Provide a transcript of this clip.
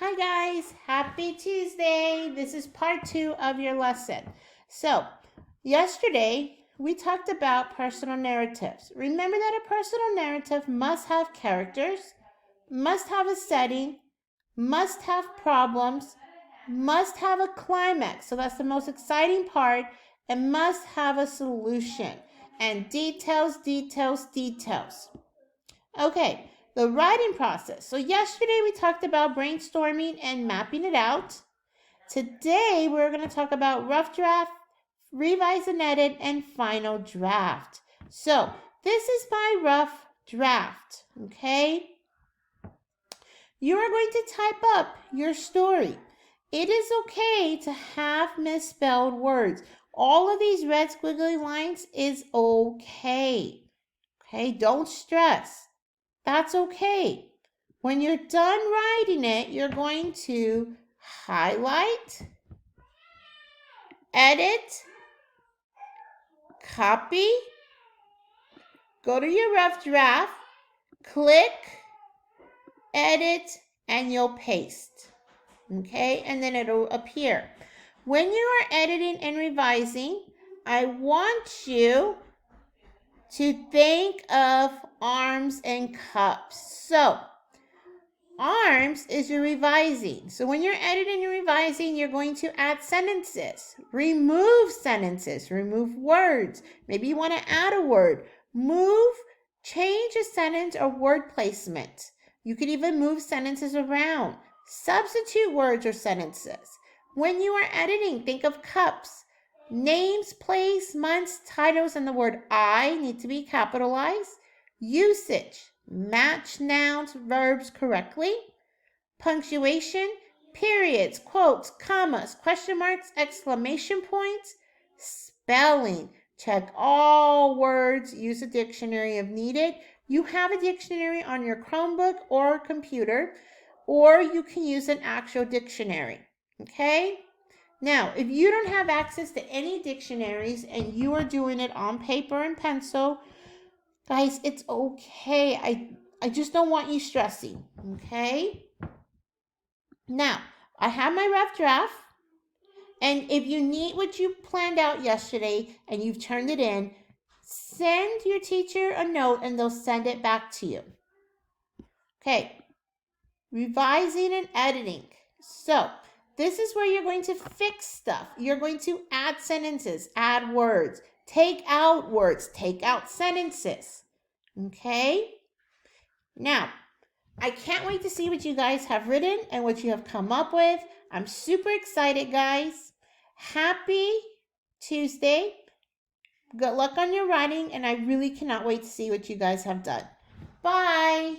Hi guys, happy Tuesday. This is part 2 of your lesson. So, yesterday we talked about personal narratives. Remember that a personal narrative must have characters, must have a setting, must have problems, must have a climax. So that's the most exciting part, and must have a solution. And details, details, details. Okay, the writing process. So, yesterday we talked about brainstorming and mapping it out. Today we're going to talk about rough draft, revise and edit, and final draft. So, this is my rough draft. Okay, you are going to type up your story. It is okay to have misspelled words. All of these red squiggly lines is okay. Okay, don't stress. That's okay. When you're done writing it, you're going to highlight, edit, copy, go to your rough draft, click, edit, and you'll paste. Okay, and then it'll appear. When you are editing and revising, I want you to think of arms and cups. So, arms is your revising. So when you're editing and revising, you're going to add sentences, remove words. Maybe you want to add a word. Move, change a sentence or word placement. You could even move sentences around. Substitute words or sentences. When you are editing, think of cups. Names, place, months, titles, and the word I need to be capitalized. Usage. Match nouns, verbs correctly. Punctuation, periods, quotes, commas, question marks, exclamation points. Spelling, check all words, use a dictionary if needed. You have a dictionary on your Chromebook or computer, or you can use an actual dictionary. Okay? Now, if you don't have access to any dictionaries and you are doing it on paper and pencil, guys, it's okay. I just don't want you stressing, okay? Now, I have my rough draft, and if you need what you planned out yesterday and you've turned it in, send your teacher a note and they'll send it back to you. Okay, revising and editing. So, this is where you're going to fix stuff. You're going to add sentences, add words, take out words, take out sentences. Okay? Now, I can't wait to see what you guys have written and what you have come up with. I'm super excited, guys. Happy Tuesday. Good luck on your writing, and I really cannot wait to see what you guys have done. Bye.